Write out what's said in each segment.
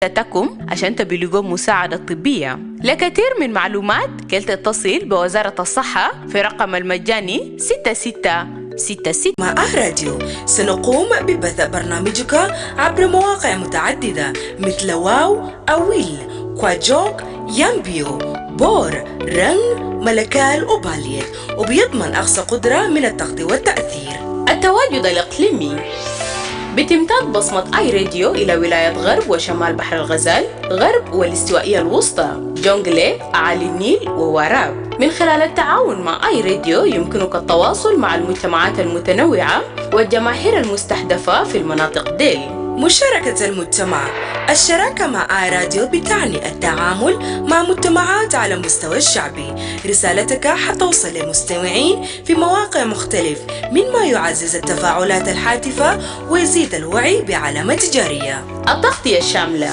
تكم عشان تبلغوا مساعدة طبية. لكثير من معلومات كي تتصل بوزارة الصحة في رقم المجاني 6666. مع راديو سنقوم ببث برنامجك عبر مواقع متعددة مثل واو، أويل، كواجوك، يامبيو، بور، رنج، ملكال وباليت، وبيضمن أقصى قدرة من التغطية والتأثير. التواجد الإقليمي بتمتد بصمة آي راديو إلى ولاية غرب وشمال بحر الغزال، غرب والاستوائية الوسطى، جونغلي، أعالي النيل ووراب. من خلال التعاون مع آي راديو يمكنك التواصل مع المجتمعات المتنوعة والجماهير المستهدفة في المناطق ديل. مشاركة المجتمع. الشراكة مع آي راديو بتعني التعامل مع مجتمعات على مستوى الشعبي. رسالتك حتوصل للمستمعين في مواقع مختلف، مما يعزز التفاعلات الهاتفة ويزيد الوعي بعلامة تجارية. التغطية الشاملة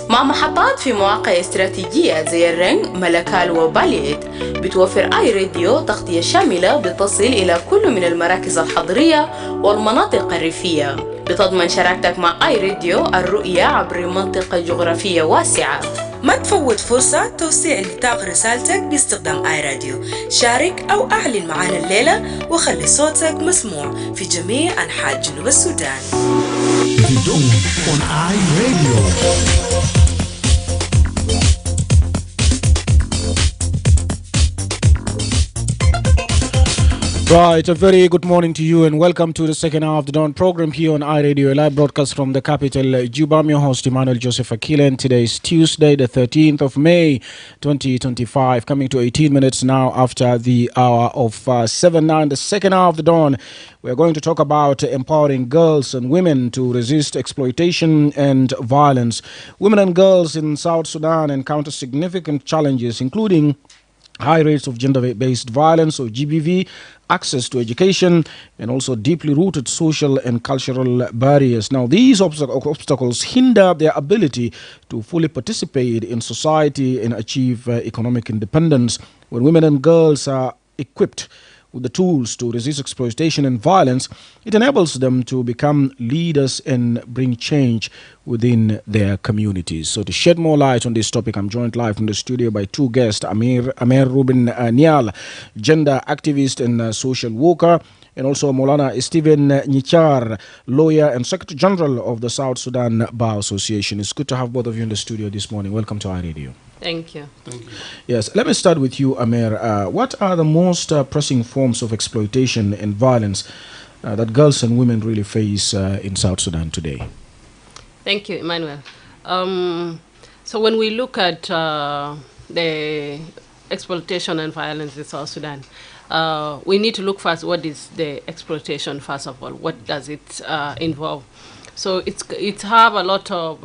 مع محطات في مواقع استراتيجية زي الرنج، ملكال وباليت. بتوفر آي راديو تغطية شاملة بتصل إلى كل من المراكز الحضرية والمناطق الريفية. بتضمن شراكتك مع آي راديو الرؤية عبر منطقة جغرافية واسعة. ما تفوت فرصة توسيع نطاق رسالتك باستخدام آي راديو. شارك أو أعلن معنا الليلة وخلي صوتك مسموع في جميع أنحاء جنوب السودان. on آي راديو. Right, a very good morning to you and welcome to the second hour of the Dawn program here on iRadio, a live broadcast from the capital, Juba. I'm your host, Emmanuel Joseph Akile, and today is Tuesday, the 13th of May, 2025, coming to 18 minutes now after the hour of 7 now. In the second hour of the Dawn, we're going to talk about empowering girls and women to resist exploitation and violence. Women and girls in South Sudan encounter significant challenges, including high rates of gender-based violence, or GBV, access to education, and also deeply rooted social and cultural barriers. Now, these obstacles hinder their ability to fully participate in society and achieve economic independence. When women and girls are equipped with the tools to resist exploitation and violence, it enables them to become leaders and bring change within their communities. So to shed more light on this topic, I'm joined live from the studio by two guests, Amer Ruben Nial, gender activist and social worker, and also Maulana Stephen Nichar, lawyer and Secretary General of the South Sudan Bar Association. It's good to have both of you in the studio this morning. Welcome to iRadio. Thank you. Yes, let me start with you, Amer. What are the most pressing forms of exploitation and violence that girls and women really face in South Sudan today? Thank you, Emmanuel. So when we look at the exploitation and violence in South Sudan, we need to look first, what is the exploitation, first of all? What does it involve? So it's have a lot of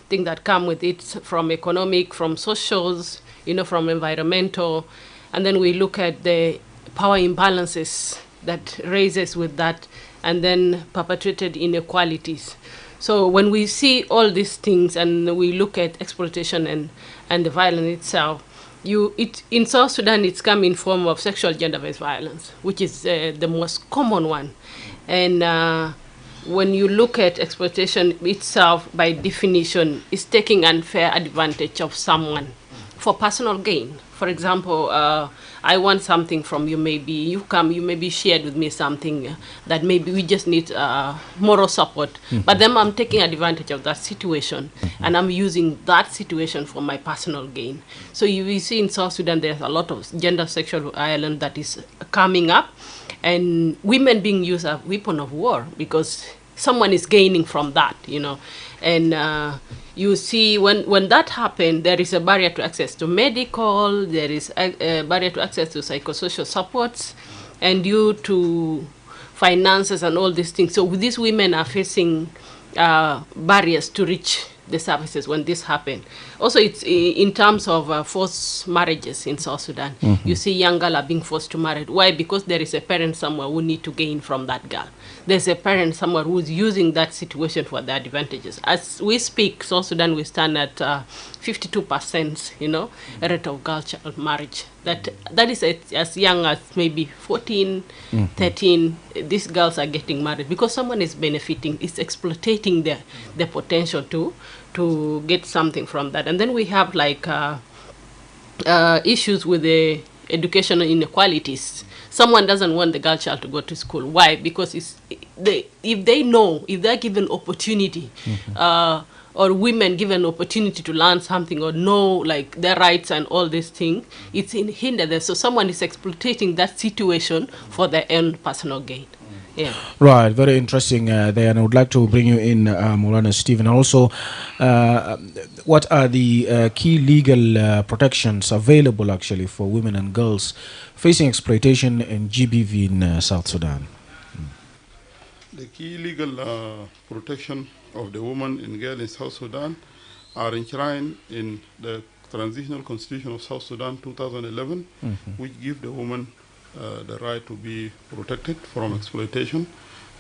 things that come with it, from economic, from socials, from environmental, and then we look at the power imbalances that raises with that, and then perpetuated inequalities. So when we see all these things and we look at exploitation and the violence itself, in South Sudan it's come in form of sexual gender-based violence, which is the most common one. And when you look at exploitation itself, by definition, is taking unfair advantage of someone for personal gain. For example, I want something from you, maybe you maybe shared with me something that maybe we just need moral support, but then I'm taking advantage of that situation, and I'm using that situation for my personal gain. So you see in South Sudan, there's a lot of gender sexual violence that is coming up, and women being used as a weapon of war because someone is gaining from that, and you see when that happens, there is a barrier to access to medical, there is a barrier to access to psychosocial supports, and due to finances and all these things. So these women are facing barriers to reach the services when this happens. Also, it's in terms of forced marriages in South Sudan. You see young girls are being forced to marry. Why? Because there is a parent somewhere who need to gain from that girl. There's a parent somewhere who's using that situation for their advantages. As we speak, South Sudan, we stand at 52%, rate of girl child marriage. That is as young as maybe 14, 13. These girls are getting married because someone is benefiting, is exploiting their potential to get something from that. And then we have like issues with the educational inequalities. Someone doesn't want the girl child to go to school. Why? Because if they're given opportunity, or women given opportunity to learn something or know like their rights and all these things, it's in hinder them. So someone is exploiting that situation for their own personal gain. Yeah. Right, very interesting there, and I would like to bring you in, Maulana Stephen. Also, what are the key legal protections available actually for women and girls facing exploitation and GBV in South Sudan? The key legal protection of the woman and girl in South Sudan are enshrined in the Transitional Constitution of South Sudan 2011, which give the woman the right to be protected from exploitation,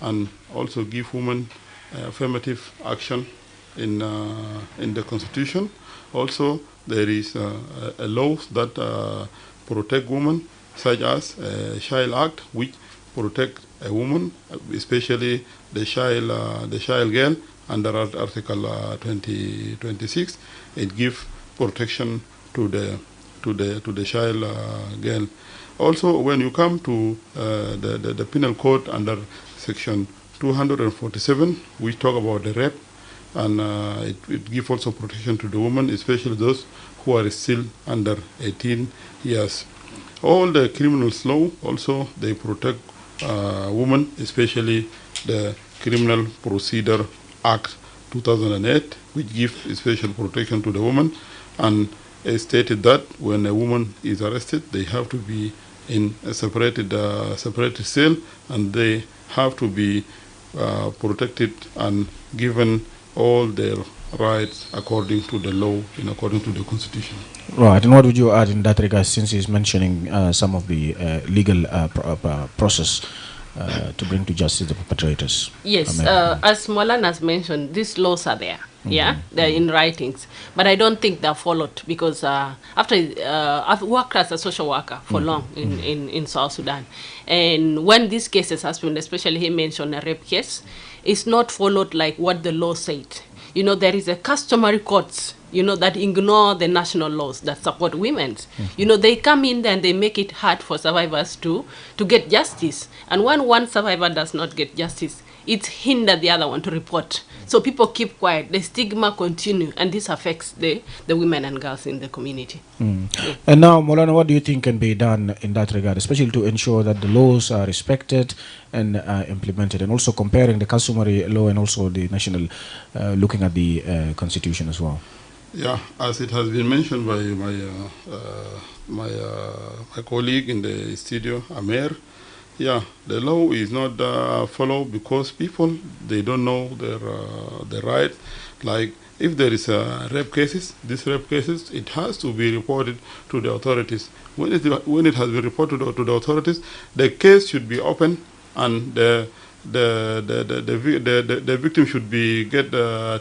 and also give women affirmative action in the Constitution. Also, there is a laws that protect women, such as Child Act, which protect a woman, especially the child girl, under Article 26. It gives protection to the child girl. Also, when you come to the penal code under section 247, we talk about the rape, and it gives also protection to the woman, especially those who are still under 18 years. All the criminals law also, they protect women, especially the Criminal Procedure Act 2008, which gives special protection to the woman, and stated that when a woman is arrested, they have to be in a separated cell, and they have to be protected and given all their rights according to the law and according to the Constitution. Right, and what would you add in that regard, since he's mentioning some of the legal process to bring to justice the perpetrators? Yes, as Molan has mentioned, these laws are there. Yeah, they're in writings, but I don't think they're followed, because after I've worked as a social worker for long in South Sudan, and when these cases happen, especially he mentioned a rape case, it's not followed like what the law said. You know, there is a customary courts, you know, that ignore the national laws that support women. You know, they come in there and they make it hard for survivors to get justice. And when one survivor does not get justice, it hinders the other one to report. So people keep quiet. The stigma continue, and this affects the women and girls in the community. Yeah. And now, Maulana, what do you think can be done in that regard, especially to ensure that the laws are respected and implemented, and also comparing the customary law and also the national, looking at the constitution as well? Yeah, as it has been mentioned by my colleague in the studio, Amer. Yeah, the law is not followed because people, they don't know their right. Like if there is rape cases, these rape cases, it has to be reported to the authorities. When it has been reported to the authorities, the case should be open, and the victim should be get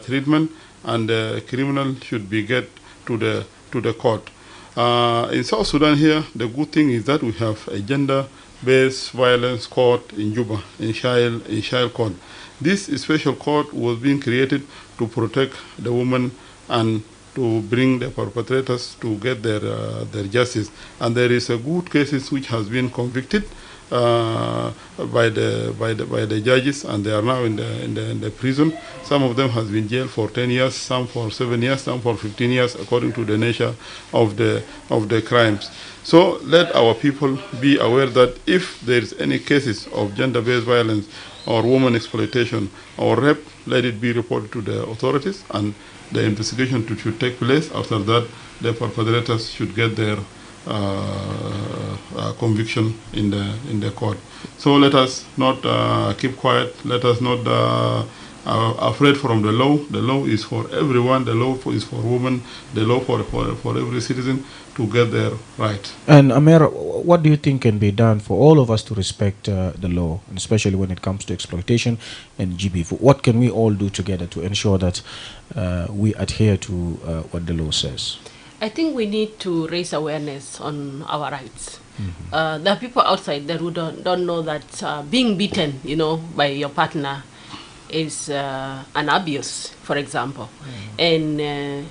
treatment, and the criminal should be get to the court. In South Sudan here, the good thing is that we have a gender-based violence court in Juba, in child court. This special court was being created to protect the woman and to bring the perpetrators to get their justice. And there is a good cases which has been convicted by the judges, and they are now in the prison. Some of them has been jailed for 10 years, some for 7 years, some for 15 years, according to the nature of the crimes. So let our people be aware that if there is any cases of gender-based violence or woman exploitation or rape, let it be reported to the authorities, and the investigation should take place. After that, the perpetrators should get their conviction in the court. So let us not keep quiet. Let us not afraid from the law. The law is for everyone. The law is for women. The law for every citizen to get their right. And Amer, what do you think can be done for all of us to respect the law, and especially when it comes to exploitation and GBV? What can we all do together to ensure that we adhere to what the law says? I think we need to raise awareness on our rights. There are people outside there who don't know that being beaten, by your partner is an abuse, for example. And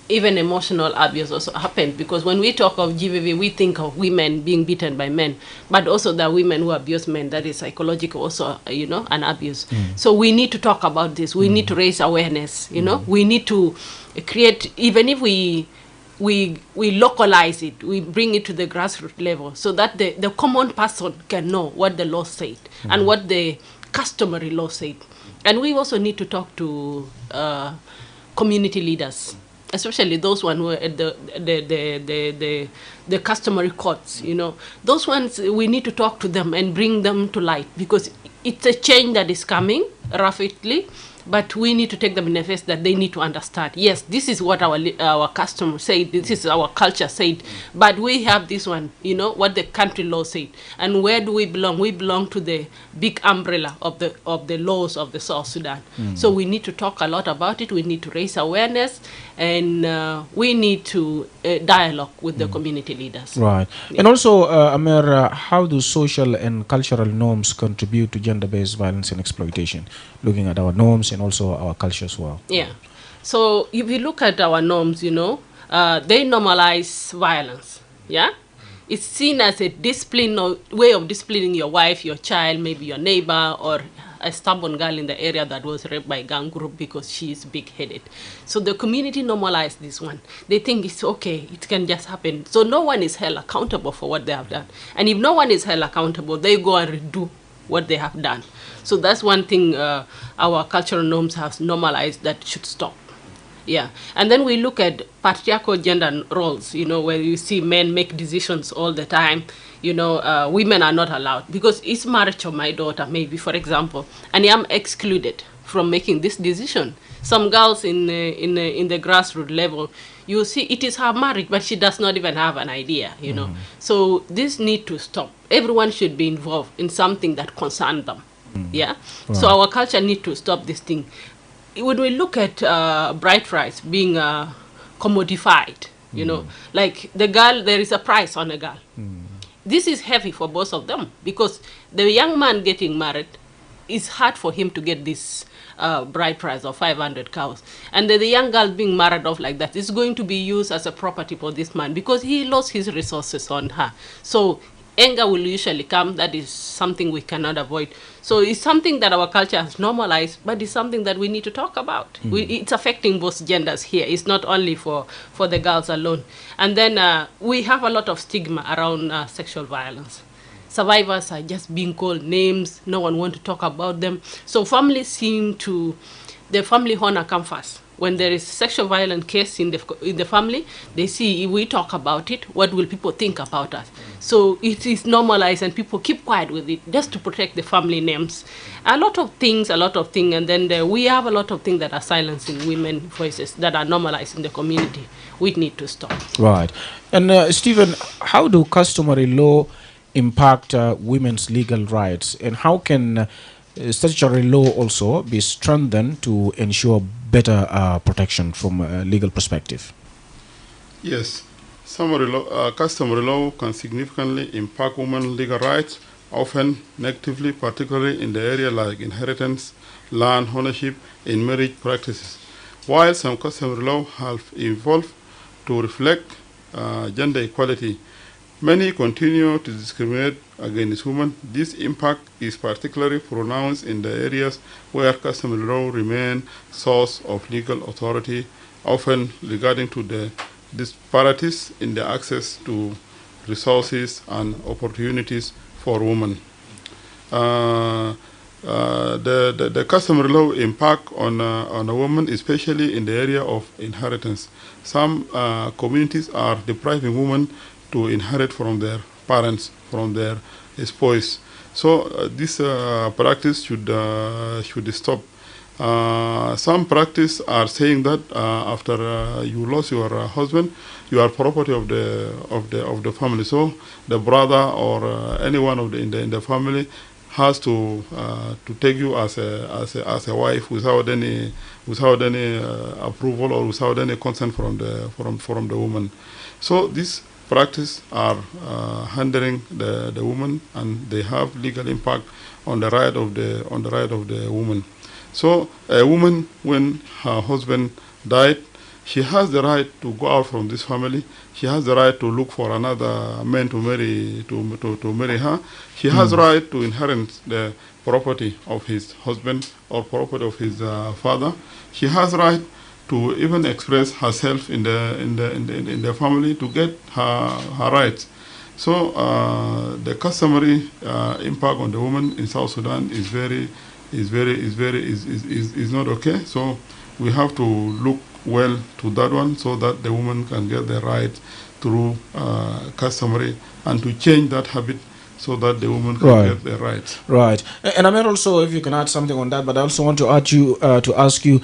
even emotional abuse also happened, because when we talk of GBV, we think of women being beaten by men, but also the women who abuse men, that is psychological also, an abuse. So we need to talk about this. We need to raise awareness, we need to create, even if we localize it, we bring it to the grassroots level, so that the common person can know what the law said and what the customary law said. And we also need to talk to community leaders, especially those ones who are at the customary courts. Those ones, we need to talk to them and bring them to light, because it's a change that is coming rapidly. But we need to take them in the face that they need to understand. Yes, this is what our customers say. This is our culture said. But we have this one, what the country law said. And where do we belong? We belong to the big umbrella of the laws of the South Sudan. So we need to talk a lot about it. We need to raise awareness, and we need to dialogue with the community leaders. Right. Yeah. And also, Amer, how do social and cultural norms contribute to gender-based violence and exploitation? Looking at our norms and also our culture as well. Yeah. So if you look at our norms, they normalize violence. Yeah. It's seen as a discipline or way of disciplining your wife, your child, maybe your neighbor, or a stubborn girl in the area that was raped by a gang group because she is big-headed. So the community normalized this one. They think it's okay, it can just happen. So no one is held accountable for what they have done. And if no one is held accountable, they go and redo what they have done. So that's one thing our cultural norms have normalized that should stop. Yeah. And then we look at patriarchal gender roles, where you see men make decisions all the time. Women are not allowed, because it's marriage of my daughter, maybe, for example, and I'm excluded from making this decision. Some girls in the grassroots level, you see, it is her marriage, but she does not even have an idea, So this need to stop. Everyone should be involved in something that concerns them. Yeah. Wow. So our culture need to stop this thing. When we look at bride rights being commodified, like the girl, there is a price on a girl. This is heavy for both of them, because the young man getting married, it's hard for him to get this bride price of 500 cows. And the young girl being married off like that is going to be used as a property for this man, because he lost his resources on her. So anger will usually come. That is something we cannot avoid. So it's something that our culture has normalized, but it's something that we need to talk about. It's affecting both genders here. It's not only for the girls alone. And then we have a lot of stigma around sexual violence. Survivors are just being called names. No one wants to talk about them. So families the family honor come first. When there is sexual violence case in the family, they see, if we talk about it, what will people think about us? So it is normalized, and people keep quiet with it just to protect the family names. A lot of things, and then we have a lot of things that are silencing women's voices that are normalized in the community. We need to stop. Right. And Stephen, how do customary law impact women's legal rights, and how can statutory law also be strengthened to ensure better protection from a legal perspective? Yes, customary law can significantly impact women's legal rights, often negatively, particularly in the area like inheritance, land ownership, and marriage practices. While some customary law have evolved to reflect gender equality, many continue to discriminate against women. This impact is particularly pronounced in the areas where customary law remain source of legal authority, often regarding to the disparities in the access to resources and opportunities for women. The customary law impact on a woman, especially in the area of inheritance. Some communities are depriving women to inherit from their parents, from their spouse. So this practice should stop. Some practice are saying that after you lost your husband, you are property of the family. So the brother or anyone in the family has to take you as a wife without any approval or without any consent from the woman. So this practice are hindering the woman, and they have legal impact on the right of the woman. So a woman, when her husband died, she has the right to go out from this family. She has the right to look for another man to marry her. She has right to inherit the property of his husband or property of his father. She has right to even express herself in the family to get her rights. So the customary impact on the woman in South Sudan is not okay. So we have to look well to that one so that the woman can get the right through customary and to change that habit so that the woman can get the rights. Right. And I mean also, if you can add something on that, but I also want to ask you,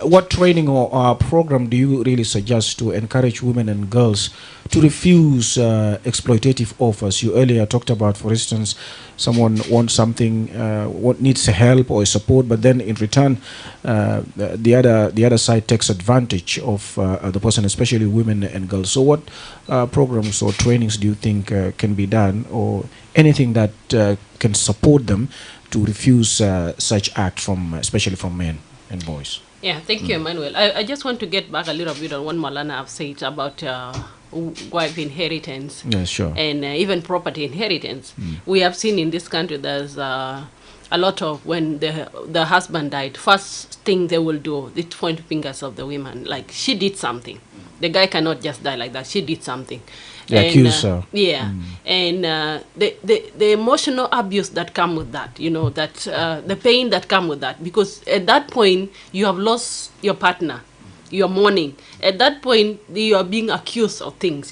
what training or program do you really suggest to encourage women and girls to refuse exploitative offers? You earlier talked about, for instance, someone wants something, needs help or support, but then in return, the other side takes advantage of the person, especially women and girls. So what programs or trainings do you think can be done, or anything that can support them to refuse such acts especially from men and boys? Yeah, thank you, Emmanuel. I just want to get back a little bit on what Malana have said about wife inheritance. Yeah, sure. And even property inheritance. We have seen in this country there's a lot of, when the husband died, first thing they will do is point fingers of the women, like she did something. The guy cannot just die like that. She did something. They accuse her. Yeah, and the emotional abuse that come with that, that the pain that come with that, because at that point you have lost your partner, you're mourning. At that point you are being accused of things,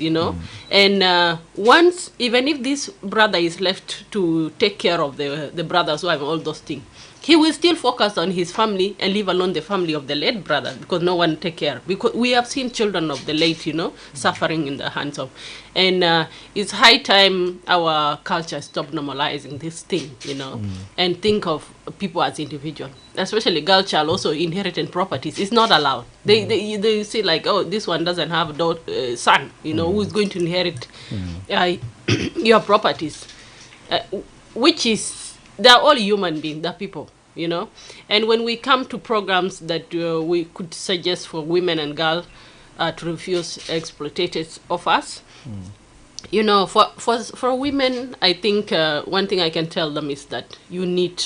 and once, even if this brother is left to take care of the brother's wife and all those things, he will still focus on his family and leave alone the family of the late brother, because no one take care. Because we have seen children of the late, suffering in the hands of. And it's high time our culture stop normalizing this thing, and think of people as individual. Especially girl child also inheriting properties. It's not allowed. They say like, oh, this one doesn't have a son, who is going to inherit your properties, which is, they're all human beings, they're people, And when we come to programs that we could suggest for women and girls to refuse exploitative offers, for women, I think one thing I can tell them is that you need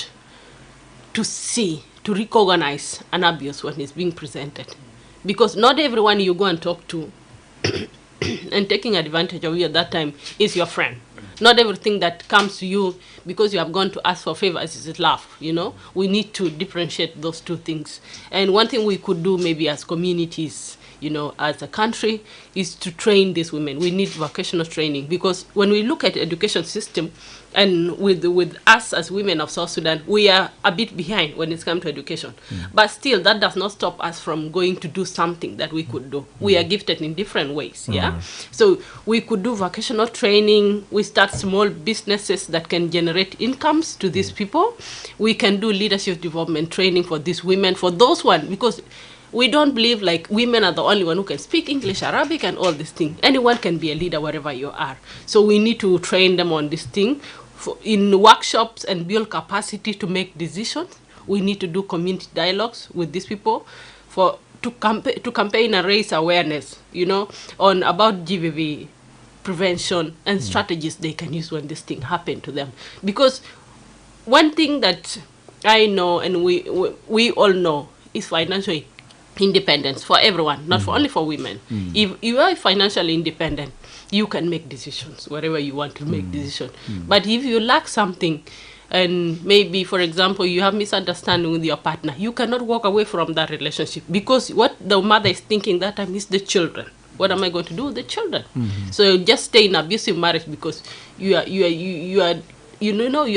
to recognize an abuse when it's being presented. Because not everyone you go and talk to and taking advantage of you at that time is your friend. Not everything that comes to you because you have gone to ask for favors is love, We need to differentiate those two things. And one thing we could do maybe as communities, as a country, is to train these women. We need vocational training, because when we look at the education system, and with us as women of South Sudan, we are a bit behind when it comes to education. But still, that does not stop us from going to do something that we could do. We are gifted in different ways, yeah? So we could do vocational training. We start small businesses that can generate incomes to these people. We can do leadership development training for these women, for those ones, because we don't believe like women are the only one who can speak English, Arabic, and all these things. Anyone can be a leader wherever you are. So we need to train them on this thing in workshops and build capacity to make decisions. We need to do community dialogues with these people to campaign and raise awareness, on about GBV prevention and strategies they can use when this thing happen to them. Because one thing that I know and we all know is financial independence for everyone, not for only for women. If you are financially independent, you can make decisions wherever you want to make decisions. But if you lack something, and maybe, for example, you have misunderstanding with your partner, you cannot walk away from that relationship, because what the mother is thinking that time is the children. What am I going to do with the children? So just stay in abusive marriage because you are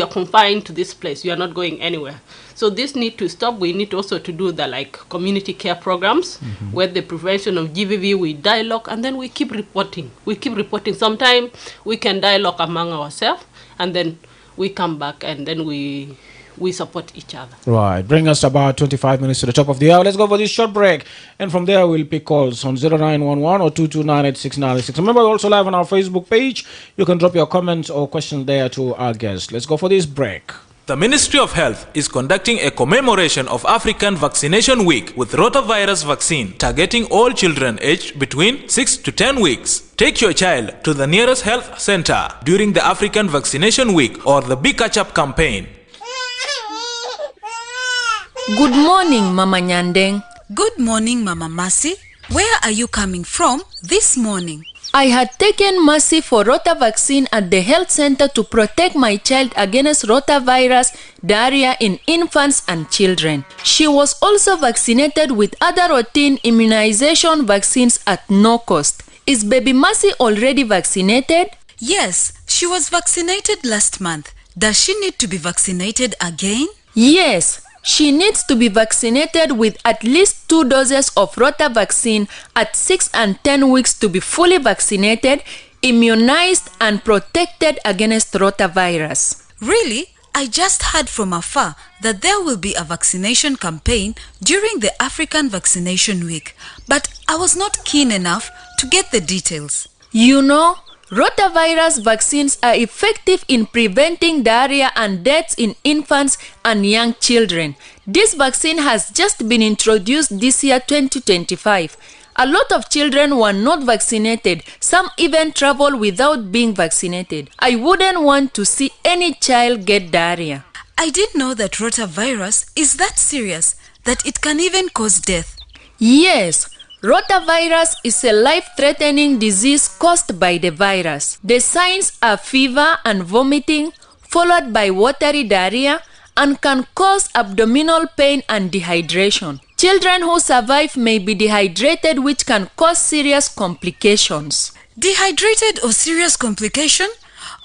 confined to this place. You are not going anywhere. So this need to stop. We need also to do the community care programs where the prevention of GBV, we dialogue, and then we keep reporting. Sometimes we can dialogue among ourselves, and then we come back, and then we support each other. Right. Bring us about 25 minutes to the top of the hour. Let's go for this short break. And from there, we'll pick calls on 0911 or 2298696. Remember, we're also live on our Facebook page. You can drop your comments or questions there to our guests. Let's go for this break. The Ministry of Health is conducting a commemoration of African Vaccination Week with rotavirus vaccine targeting all children aged between 6 to 10 weeks. Take your child to the nearest health center during the African Vaccination Week or the Big Catch-up campaign. Good morning, Mama Nyandeng. Good morning, Mama Mercy. Where are you coming from this morning? I had taken Mercy for rota vaccine at the health center to protect my child against rotavirus diarrhea in infants and children. She was also vaccinated with other routine immunization vaccines at no cost. Is baby Mercy already vaccinated? Yes, she was vaccinated last month. Does she need to be vaccinated again? Yes. She needs to be vaccinated with at least 2 doses of rota vaccine at 6 and 10 weeks to be fully vaccinated, immunized, and protected against rotavirus. Really? I just heard from afar that there will be a vaccination campaign during the African Vaccination Week, but I was not keen enough to get the details. You know, rotavirus vaccines are effective in preventing diarrhea and deaths in infants and young children. This vaccine has just been introduced this year, 2025. A lot of children were not vaccinated. Some even travel without being vaccinated. I wouldn't want to see any child get diarrhea. I didn't know that rotavirus is that serious, that it can even cause death. Yes. Rotavirus is a life-threatening disease caused by the virus. The signs are fever and vomiting, followed by watery diarrhea, and can cause abdominal pain and dehydration. Children who survive may be dehydrated, which can cause serious complications. Dehydrated or serious complication?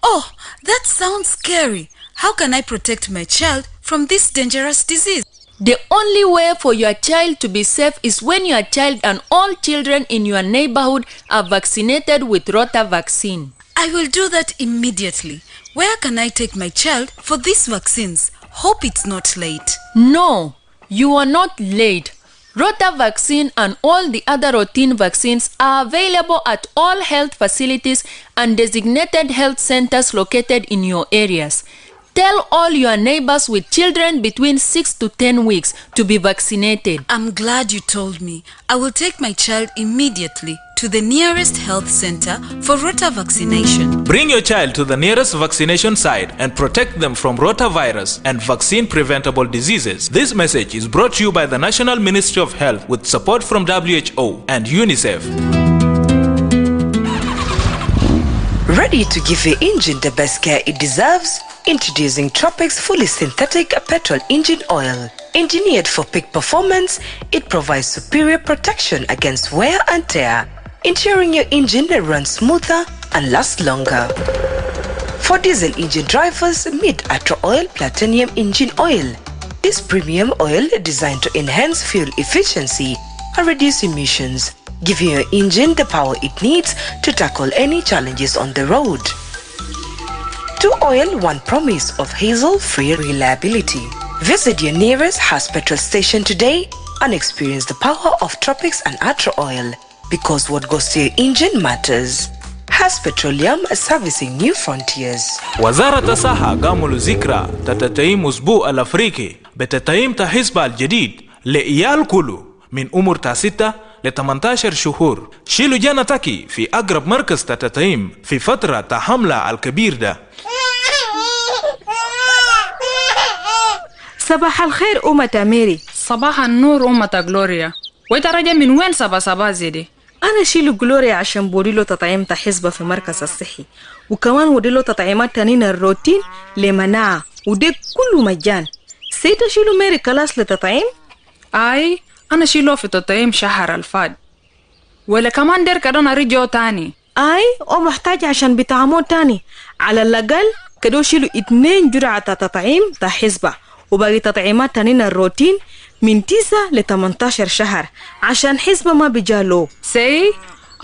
Oh, that sounds scary. How can I protect my child from this dangerous disease? The only way for your child to be safe is when your child and all children in your neighborhood are vaccinated with rota vaccine. I will do that immediately. Where can I take my child for these vaccines? Hope it's not late. No, you are not late. Rota vaccine and all the other routine vaccines are available at all health facilities and designated health centers located in your areas. Tell all your neighbors with children between 6 to 10 weeks to be vaccinated. I'm glad you told me. I will take my child immediately to the nearest health center for rota vaccination. Bring your child to the nearest vaccination site and protect them from rotavirus and vaccine-preventable diseases. This message is brought to you by the National Ministry of Health with support from WHO and UNICEF. Ready to give your engine the best care it deserves? Introducing Tropics Fully Synthetic Petrol Engine Oil. Engineered for peak performance, it provides superior protection against wear and tear, ensuring your engine runs smoother and lasts longer. For diesel engine drivers, meet Ultra Oil Platinum Engine Oil. This premium oil designed to enhance fuel efficiency and reduce emissions, giving your engine the power it needs to tackle any challenges on the road. 2 Oil, 1 promise of hassle-free reliability. Visit your nearest Haas petrol station today and experience the power of Tropics and Ultra Oil, because what goes to your engine matters. Haas Petroleum, servicing new frontiers. وزارة الصحة قاموا ذكرى تتتيم أسبوع الأفريقي بتتيم تحسب الجديد لإيال كله من عمر 6 ل 18 شهور. شيلوا جانتك في أقرب مركز تتتيم في فترة حملة الكبير ده. صباح الخير أمة ميري. صباح النور أمة غلوريا. وإنت راجع من وين صبا زيدي؟ أنا شيلو غلوريا عشان بوديلو تطعيم تحسبة في مركز الصحي، وكمان وديلو تطعيمات تانين الروتين لمناعة، ودي كله مجان. سيتا شيلو ميري كلاس لتطعيم؟ أي أنا شيلو في تطعيم شهر الفاد، ولا كمان دير كدون رجعو تاني. أي أو محتاج عشان بتعامو تاني، على الأقل كدو شيلو 2 جرعة تطعيم تحسبة، وباقي تطعيمات تانين الروتين من 9 ل 18 شهر عشان حسبة ما بيجالو. سي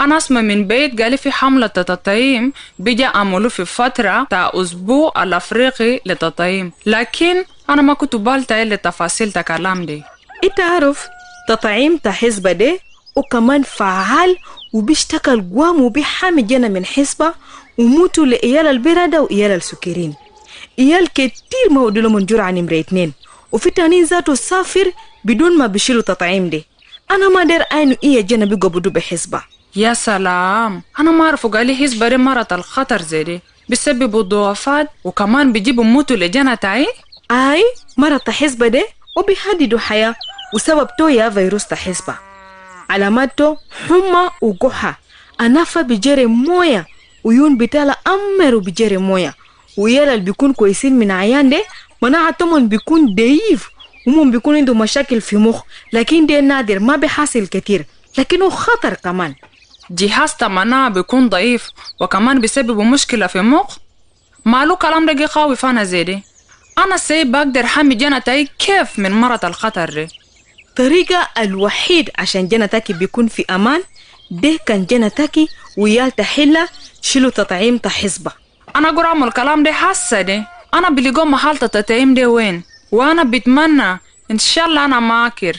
أنا اسمع من بيت قالي في حملة تطعيم بيجا عملوا في فترة تا أسبوع الأفريقي لتطعيم، لكن أنا ما كنت بالتا إلا تفاصيل تكلام دي. إنت عارف تطعيم تحسبة دي وكمان فعال وبيشتغل قوام وبيحامي جنا من حسبة وموتوا لإيال البرادة وإيال السكرين. إيال كتير ما ودلو من جرعة نمرة 2 وفي تانين ذاته سافر بدون ما بيشيلوا تطعيم دي. أنا ما دير أينو إيه جنة بيقو بدو بحسبة. يا سلام، أنا ما أعرف قالي حسبة دي مرض الخطر زي دي بيسببوا ضوافات وكمان بيجيبوا موتوا لجنة تاعي. أي مرض حسبة دي وبيهددوا حياة وسبب تو يا فيروس حسبة. علاماته حمى وقحة، أنفة بجري موية، ويون بتالا أمر بجري موية، ويالا اللي بيكون كويسين من عيان دي مناعتهم بيكون ضعيف ومم بيكون عنده مشاكل في مخ، لكن ده نادر ما بيحصل كتير لكنه خطر كمان. جهاز المناعة بيكون ضعيف وكمان بيسببوا مشكلة في المخ. معلو كلام ده خوف أنا زي دي. أنا سيب بقدر حمي جنتي كيف من مرض الخطر دي؟ طريقة الوحيد عشان جنتك بيكون في أمان ده كان جنتك ويال تحلة شيلوا تطعيم حسبة. أنا أقول أعمل الكلام ده حاسة دي. أنا بلقوا محل التطعيم ده وين؟ وأنا بتمنى إن شاء الله أنا ماكر.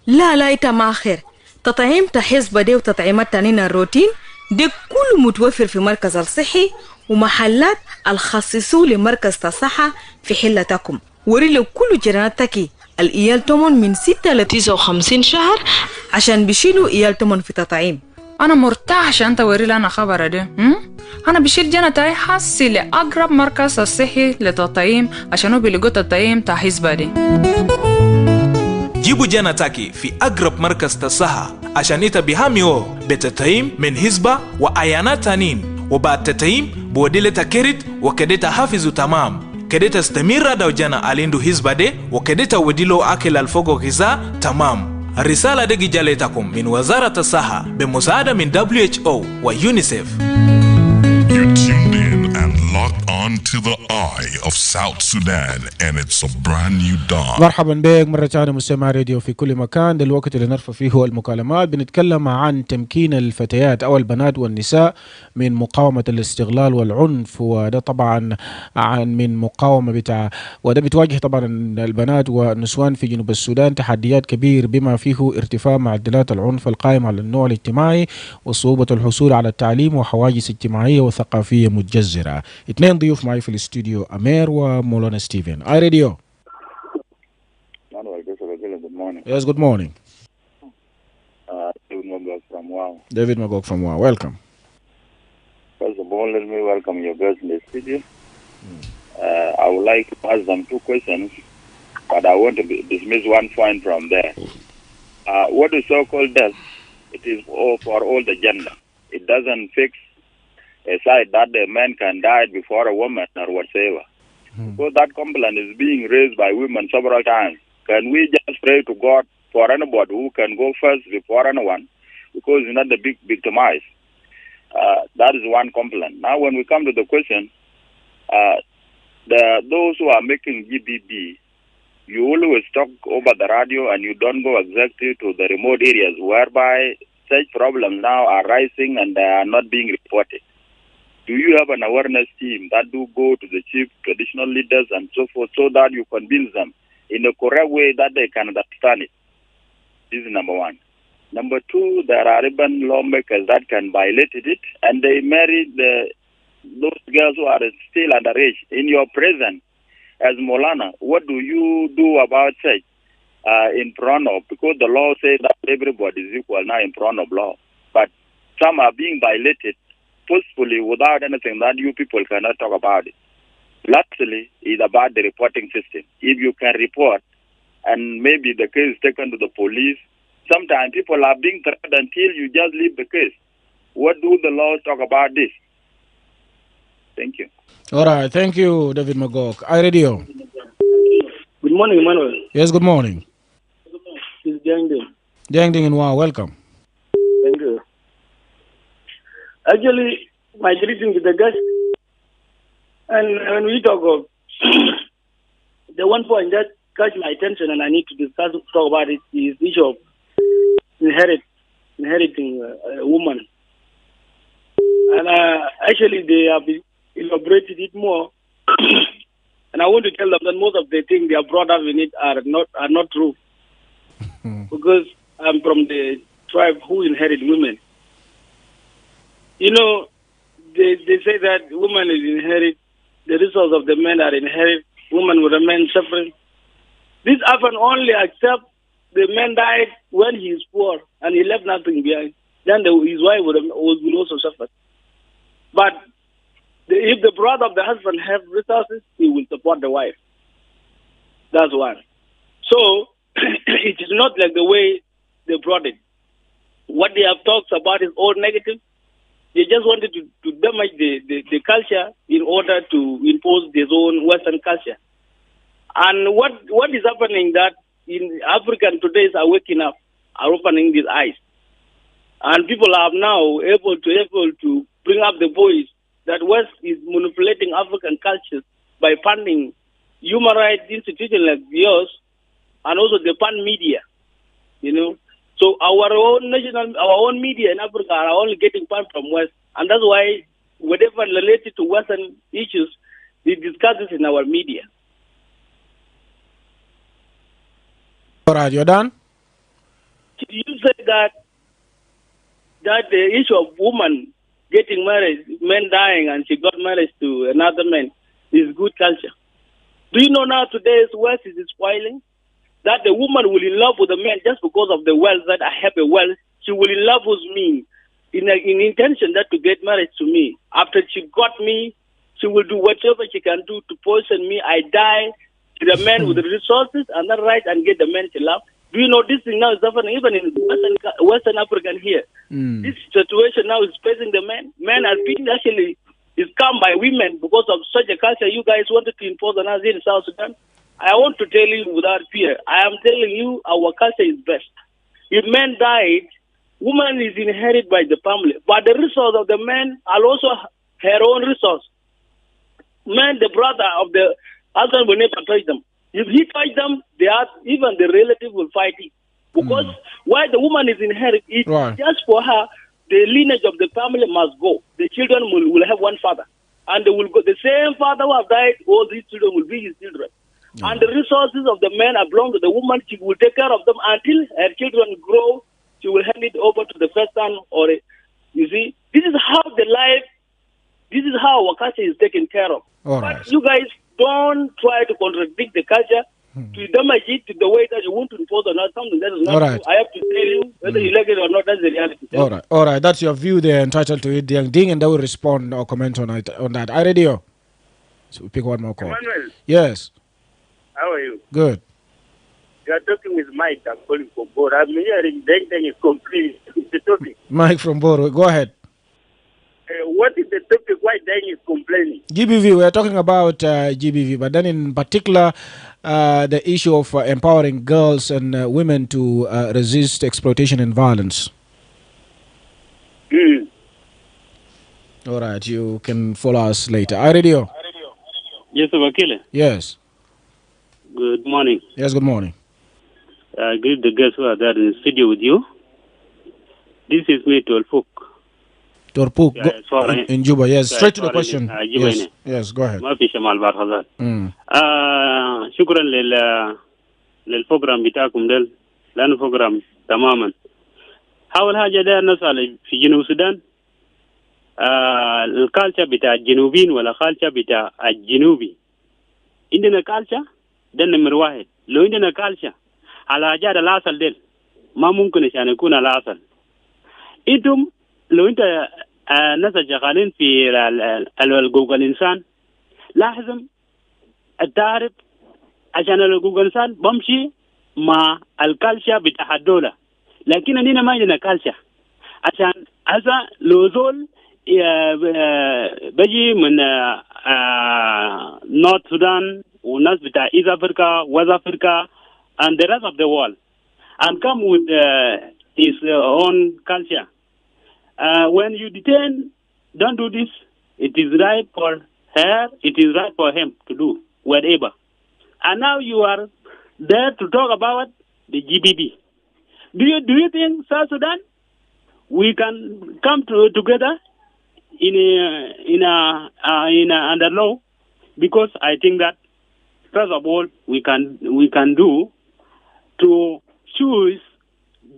لا إنت ماخر. تطعيم حسبة دي وتطعيمات تانين الروتين دي كله متوفر في مركز الصحي ومحلات الخصصوا لمركز الصحة في حلتكم. وريلو كل جيراناتك الإيال تمن من 6 ل 59 شهر عشان بيشيلوا إيال تمن في تطعيم. أنا مرتاح عشان أنت وريلي أنا خبر ده. أنا بشيل جنتي حاسي لأقرب مركز الصحي للتطعيم عشان هو بيلقوا تطعيم حسبة دي. جيبوا جنتك في أقرب مركز تصحة عشان يتبهاميو بتطعيم من حسبة وأيانات تانين، وبعد تطعيم بوديلة كريت وكدتا حافظوا تمام كدتا استمر دو جنا أليندو حسبة دي وكدتا وديلو أكل الفوق غذاء تمام. الرسالة دي جالتكم من وزارة الصحة بمساعدة من WHO ويونيسيف. You're tuned in and locked on to the eye of South Sudan and it's a brand new dawn. مرحبا بك مرة ثانية مستمع راديو في كل مكان. ده الوقت اللي نرفع فيه المكالمات، بنتكلم عن تمكين الفتيات أو البنات والنساء من مقاومة الاستغلال والعنف، وده طبعا من مقاومة بتاع، وده بتواجه طبعا البنات والنسوان في جنوب السودان تحديات كبير بما فيه ارتفاع معدلات العنف القائم على النوع الاجتماعي وصعوبة الحصول على التعليم وحواجز اجتماعية وثقافية متجذرة. اثنين ضيوف معي في الاستوديو، أمير ومولانا ستيفن. اي راديو. Good morning. Yes, good morning. David Magog from WOW. David Magog from WOW. Welcome. First of all, let me welcome your guests in the studio. I would like to ask them 2 questions, but I want to dismiss one point from there. What is so-called death? It is for all the gender. It doesn't fix a side that the man can die before a woman or whatsoever. So that complaint is being raised by women several times. Can we just pray to God for anybody who can go first before anyone, because it's not the big victimized? That is one complaint. Now, when we come to the question, those who are making GBB, you always talk over the radio and you don't go exactly to the remote areas whereby such problems now are rising and they are not being reported. Do you have an awareness team that do go to the chief traditional leaders and so forth so that you convince them in a correct way that they can understand it? This is number 1. Number 2, there are even lawmakers that can violate it and they marry those girls who are still underage. In your presence as Molana, what do you do about such in front of? Because the law says that everybody is equal now in front of law. But some are being violated forcefully without anything that you people cannot talk about it. Lastly, is about the reporting system. If you can report and maybe the case is taken to the police, sometimes people are being threatened until you just leave the case. What do the laws talk about this? Thank you. All right, thank you, David Magog. iRadio. Good morning, Emmanuel. Yes, good morning. It's Jangding. Jangding and Wow, welcome. Thank you. Actually, my greeting to the guest. And when we talk of the one point that catch my attention and I need to talk about it is the issue of inheriting a woman. And actually, they have elaborated it more. And I want to tell them that most of the things they are brought up in it are not true. Because I'm from the tribe who inherit women. You know, they say that woman is inherit the resources of the men are inherited, women will remain suffering. This happened only except the man died when he is poor and he left nothing behind. Then his wife will also suffer. But if the brother of the husband have resources, he will support the wife. That's one. So it is not like the way they brought it. What they have talked about is all negative. They just wanted to damage the culture in order to impose their own Western culture. And what is happening that in African today are waking up, are opening these eyes. And people are now able to bring up the voice that West is manipulating African cultures by funding human rights institutions like yours and also the pan media, you know. So our own media in Africa are only getting fund from West, and that's why whatever related to Western issues, we discuss this in our media. All right, you're done? You say that the issue of woman getting married, men dying, and she got married to another man is good culture. Do you know now today's West is spoiling? That the woman will in love with the man just because of the wealth, that I have a wealth. She will in love with me in intention that to get married to me. After she got me, she will do whatever she can do to poison me. I die to the man with the resources and the right and get the man to love. Do you know this thing now is happening even in Western African here? This situation now is facing the men. Men are being actually is come by women because of such a culture you guys wanted to impose on us in South Sudan. I want to tell you without fear, I am telling you our culture is best. If men died, woman is inherited by the family, but the resource of the man are also her own resource. Man, the brother of the husband will never touch them. If he touch them, even the relative will fight it. Because why the woman is inherited, it's just for her, the lineage of the family must go. The children will have one father. And they will go. The same father who have died, all these children will be his children. And the resources of the men belong to the woman. She will take care of them until her children grow. She will hand it over to the first son. You see, this is how our culture is taken care of. But you guys don't try to contradict the culture, to damage it to the way that you want to impose on us something that is not true. I have to tell you, whether you like it or not, that's the reality. All right. That's your view there, entitled to it, Young Ding, and they will respond or comment on that. iRadio. So we pick one more call. Emmanuel. Yes. How are you? Good. You are talking with Mike. I'm calling from Boro. I'm hearing Deng is complete. The topic. Mike from Boro. Go ahead. What is the topic? Why Deng is complaining? GBV. We are talking about GBV, but then in particular, the issue of empowering girls and women to resist exploitation and violence. All right. You can follow us later. iRadio. Yes, Akile. Yes. Good morning. Yes, good morning. I greet the guests who are there in the studio with you. This is me, Torpuk. Torpuk, in Juba, yes. Straight to the question. Yes, go ahead. ما في شمال بحر غزال. شكرا للبروجرام بتاعكم ده لأنه بروجرام تماما. حاول حاجة ده نسأل في جنوب السودان الكالتشر بتاع الجنوبيين ولا كالتشر بتاع الجنوبي. عندنا كالتشر ده نمر واحد. لو عندنا كالتشر على جاد الأصل ديل ما ممكن عشان يكون الأصل. انتم لو انت ناس شغالين في الحقوق الانسان لازم تعرف عشان الحقوق الانسان بمشي مع الكالتشر بتاع الدوله، لكن عندنا ما عندنا كالتشر. عشان هذا لو زول بيجي من نورث سودان وناس بتاع ايست افريكا ويست افريكا and the rest of the world and come with his own culture. When you detain, don't do this. It is right for her, it is right for him to do whatever. And now you are there to talk about the GBB. Do you think South Sudan we can come together under law? Because I think that first of all we can do to choose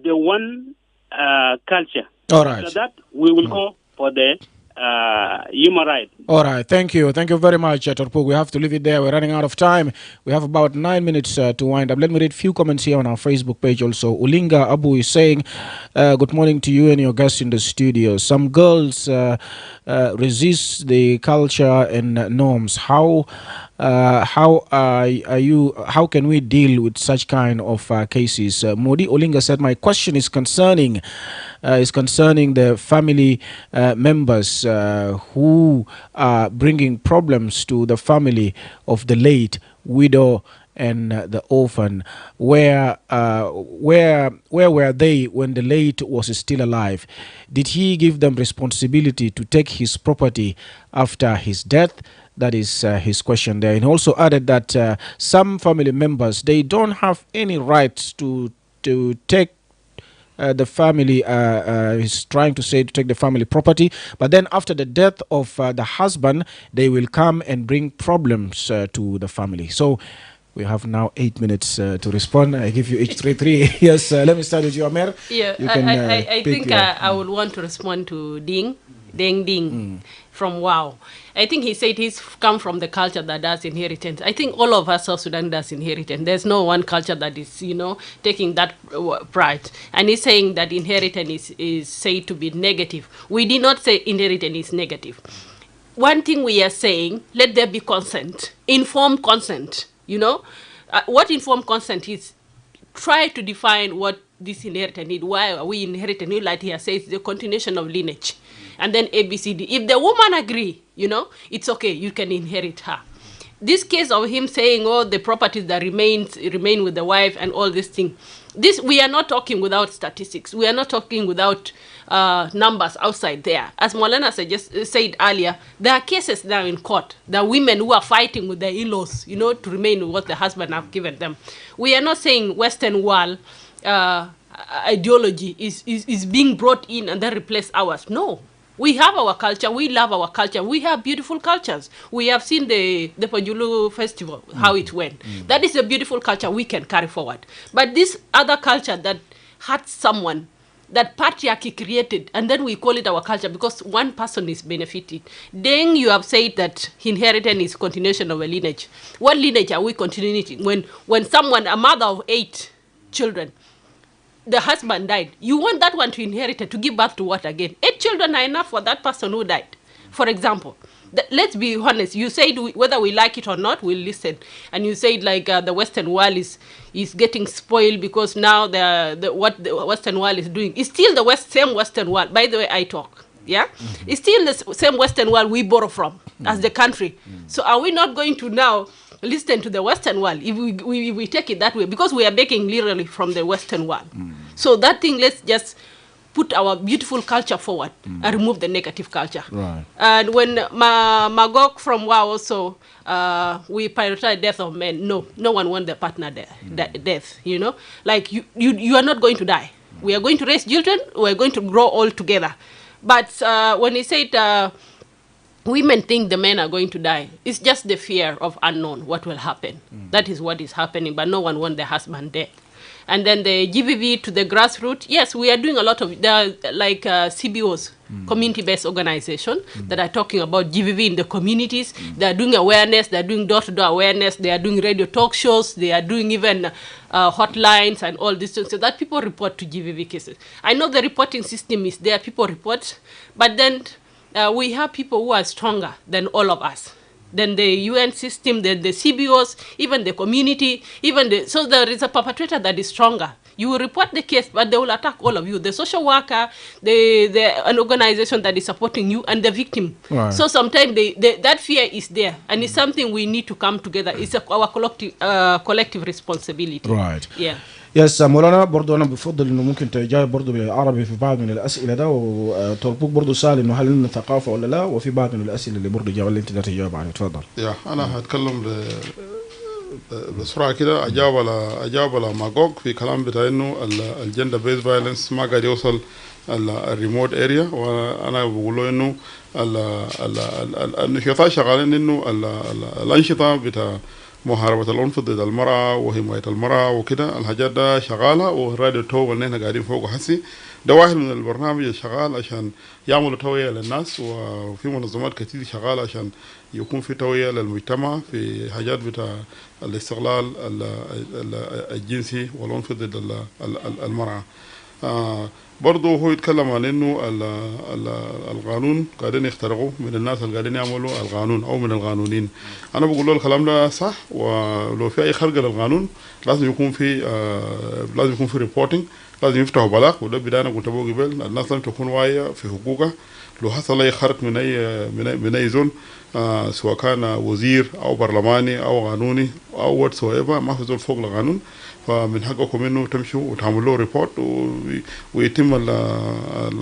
the one culture. All right. So that we will go for the human right. All right, thank you very much, Torpug. We have to leave it there. We're running out of time. We have about 9 minutes to wind up. Let me read a few comments here on our Facebook page also. Ulinga Abu is saying, good morning to you and your guests in the studio. Some girls resist the culture and norms. How can we deal with such kind of cases? Modi Olinga said, my question is concerning the family members who are bringing problems to the family of the late widow and the orphan. Where were they when the late was still alive? Did he give them responsibility to take his property after his death? That is his question there. And he also added that some family members, they don't have any rights to take the family, is trying to say to take the family property, but then after the death of the husband, they will come and bring problems to the family. So we have now 8 minutes to respond. I give you each three. Yes, let me start with you, Amer. Yeah, I think I would want to respond to Ding from Wow. I think he said he's come from the culture that does inheritance. I think all of us South Sudan does inheritance. There's no one culture that is, taking that pride. And he's saying that inheritance is said to be negative. We did not say inheritance is negative. One thing we are saying, let there be consent, informed consent. What informed consent is, try to define what this inheritance is. Why are we inheriting? Like he says, the continuation of lineage. And then ABCD. If the woman agree, it's okay, you can inherit her. This case of him saying, the properties that remain with the wife and all these things, we are not talking without statistics. We are not talking without numbers outside there. As Molana said earlier, there are cases now in court. There are women who are fighting with their in-laws, to remain with what the husband have given them. We are not saying Western world ideology is being brought in and then replace ours. No. We have our culture. We love our culture. We have beautiful cultures. We have seen the Pajulu festival, how it went. That is a beautiful culture we can carry forward. But this other culture that hurts someone, that patriarchy created, and then we call it our culture because one person is benefited. Then you have said that inheritance is continuation of a lineage. What lineage are we continuing? When someone, a mother of 8 children, the husband died, you want that one to inherit it, to give birth to what again? 8 children are enough for that person who died. For example, let's be honest, you said whether we like it or not, we'll listen. And you said like the Western world is getting spoiled because now what the Western world is doing is still the same Western world. By the way, I talk. Yeah? It's still the same Western world we borrow from as the country. So are we not going to now listen to the Western world if we take it that way? Because we are baking literally from the Western world. So that thing, let's just put our beautiful culture forward and remove the negative culture. Right. And when Magog from Wow also, we prioritize death of men. No one wants the partner death, Like you are not going to die. We are going to raise children. We are going to grow all together. But when he said women think the men are going to die, it's just the fear of unknown, what will happen. That is what is happening, but no one wants the husband dead. And then the GVV to the grassroots, yes, we are doing a lot of, there are like CBOs, community-based organization, that are talking about GVV in the communities. They are doing awareness, they are doing door-to-door awareness, they are doing radio talk shows, they are doing even hotlines and all these things, so that people report to GVV cases. I know the reporting system is there, people report, but then we have people who are stronger than all of us. Then the UN system, the CBOs, even the community, so there is a perpetrator that is stronger. You will report the case, but they will attack all of you. The social worker, an organization that is supporting you, and the victim. Right. So sometimes that fear is there, and it's something we need to come together. It's our collective responsibility. Right. Yeah. يس مولانا برضو أنا بفضل إنه ممكن تجاوب برضو بالعربي في بعض من الأسئلة ده وتربوك برضو سؤال إنه هل لنا ثقافة ولا لا وفي بعض من الأسئلة اللي برضو جاوب اللي أنت تقدر تجاوب عليه تفضل. يا أنا هتكلم بسرعة كده أجاوب على ماجوك في كلام بتاع إنه الجندر بيز فايلنس ما قاعد يوصل الريموت اريا وأنا بقول له إنه النشاطات شغالين إنه الأنشطة بتاع محاربة العنف ضد المرأة وحماية المرأة وكده. الحاجات ده شغالة، والراديو تو اللي احنا قاعدين فوقه حسي ده واحد من البرنامج الشغال عشان يعملوا توعية للناس، وفي منظمات كتير شغالة عشان يكون في توعية للمجتمع في حاجات بتاع الاستغلال الجنسي والعنف ضد المرأة. برضه هو يتكلم عن انه القانون قاعدين يخترقوا من الناس اللي قاعدين يعملوا القانون او من القانونين. انا بقول له الكلام ده صح، ولو في اي خرق للقانون لازم يكون في ريبورتنج، لازم يفتحوا بلاغ. وده بدايه انا قلت له قبل، الناس لازم تكون واعيه في حقوقها. لو حصل اي خرق من اي زول، سواء كان وزير او برلماني او قانوني او واتس ما في زول فوق القانون، فمن حقكم انه تمشوا وتعملوا له ريبورت ويتم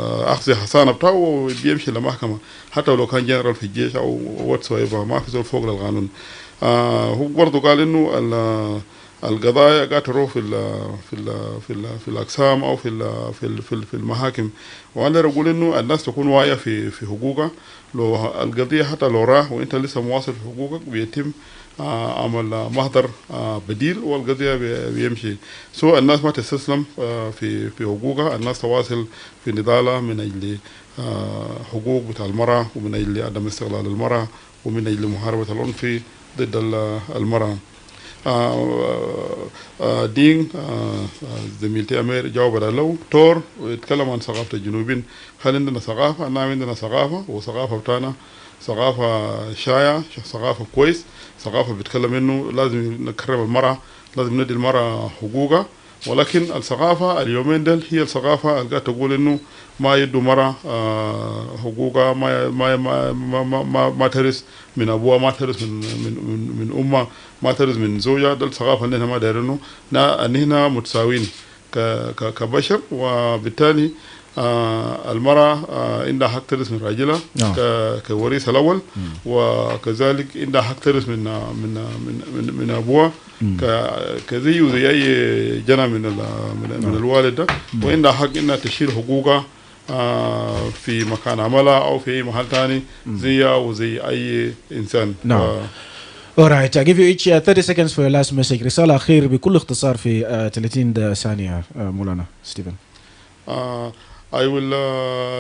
اخذ حصانه بتاعه وبيمشي للمحكمه، حتى لو كان جنرال في الجيش او واتس ما في زول فوق القانون. هو برضه قال انه القضايا قاعده تروح في الاقسام او في المحاكم، وانا اقول انه الناس تكون واعيه في حقوقها. لو القضيه حتى لو راح وانت لسه مواصل في حقوقك بيتم عمل محضر بديل والقضيه بيمشي. الناس ما تستسلم في حقوقها، الناس تواصل في نضالها من اجل حقوق بتاع المراه، ومن اجل عدم استغلال المراه، ومن اجل محاربه العنف ضد المراه. دين زميلتي أمير جاوب على لو تور ويتكلم عن ثقافة الجنوبين. هل عندنا ثقافة؟ نعم عندنا ثقافة، وثقافة بتاعنا ثقافة شايعة، ثقافة كويس، ثقافة بتتكلم إنه لازم نكرم المرأة، لازم ندي المرأة حقوقها. ولكن الثقافة اليومين دل هي الثقافة اللي قاعدة تقول إنه ما يدوا مرأة حقوقها، ما ترث من أبوها، ما ترث من أمها، ما ترث من زوجها. ده الثقافة اللي ما دايرينه، إن هنا متساويين كبشر، وبالتالي المرأة عندها حق ترث من راجلها كوريث الأول، وكذلك عندها حق ترث من أبوها كزي وزي أي جنة من الوالد ده، وعندها حق إنها تشيل حقوقها في مكان عملها أو في أي محل تاني زيها وزي أي إنسان. Alright, I give you each 30 seconds for your last message. رسالة أخير بكل اختصار في 30 ثانية مولانا ستيفن. I will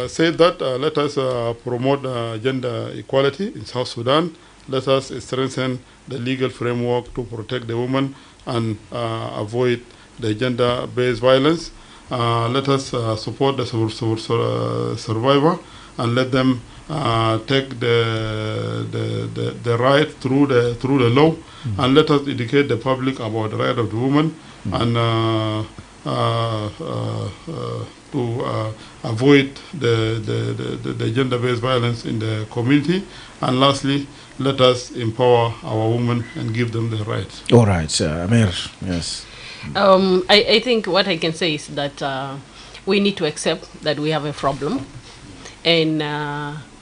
say that let us promote gender equality in South Sudan. Let us strengthen the legal framework to protect the woman and avoid the gender-based violence. Let us support the survivor and let them take the right through the law, and let us educate the public about the right of the woman and to avoid the gender-based violence in the community. And lastly, let us empower our women and give them the rights. All right, Amir, yes. I think what I can say is that we need to accept that we have a problem, and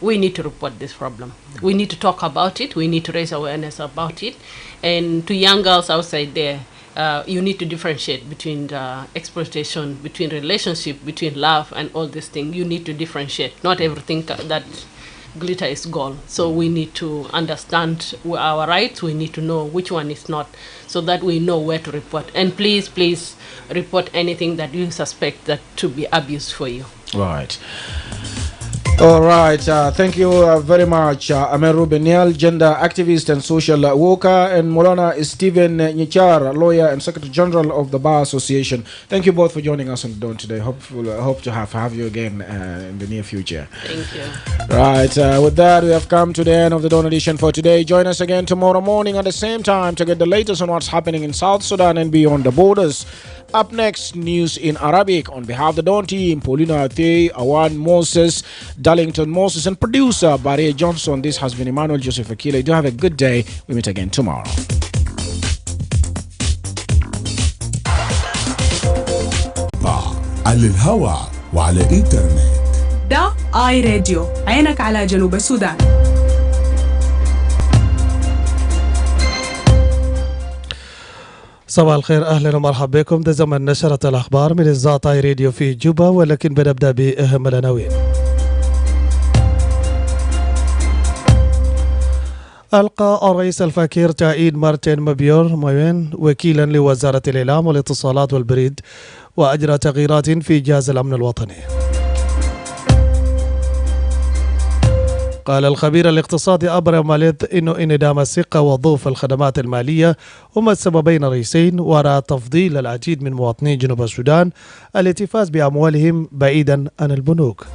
we need to report this problem. We need to talk about it. We need to raise awareness about it. And to young girls outside there, you need to differentiate between exploitation, between relationship, between love, and all these things. You need to differentiate. Not everything that glitter is gold. So we need to understand our rights. We need to know which one is not, so that we know where to report. And please, please report anything that you suspect that to be abused for you. Right. All right, thank you very much, Amir Rubenial, gender activist and social worker, and Maulana Stephen Nyichar, lawyer and Secretary General of the Bar Association. Thank you both for joining us on the Dawn today. Hope to have you again in the near future. Thank you. Right, with that, we have come to the end of the Dawn edition for today. Join us again tomorrow morning at the same time to get the latest on what's happening in South Sudan and beyond the borders. Up next, news in Arabic. On behalf of the Dawn team, Paulina Ate, Awan Moses, Darlington Moses, and producer Barry Johnson, this has been Emmanuel Joseph Akile. Do have a good day. We meet again tomorrow. على الهواء وعلى إنترنت. ده آي راديو، عينك على جنوب السودان. صباح الخير، اهلا ومرحبا بكم. ده زمن نشرة الاخبار من اذاعة آي راديو في جوبا، ولكن بنبدا باهم العناوين. ألقى الرئيس الفاكر تايد مارتن موين وكيلا لوزارة الإعلام والاتصالات والبريد، وأجرى تغييرات في جهاز الأمن الوطني. قال الخبير الاقتصادي أبرم ماليد إنه انعدام الثقة وضعف الخدمات المالية هما السببين الرئيسيين وراء تفضيل العديد من مواطني جنوب السودان التي فاز بأموالهم بعيدا عن البنوك.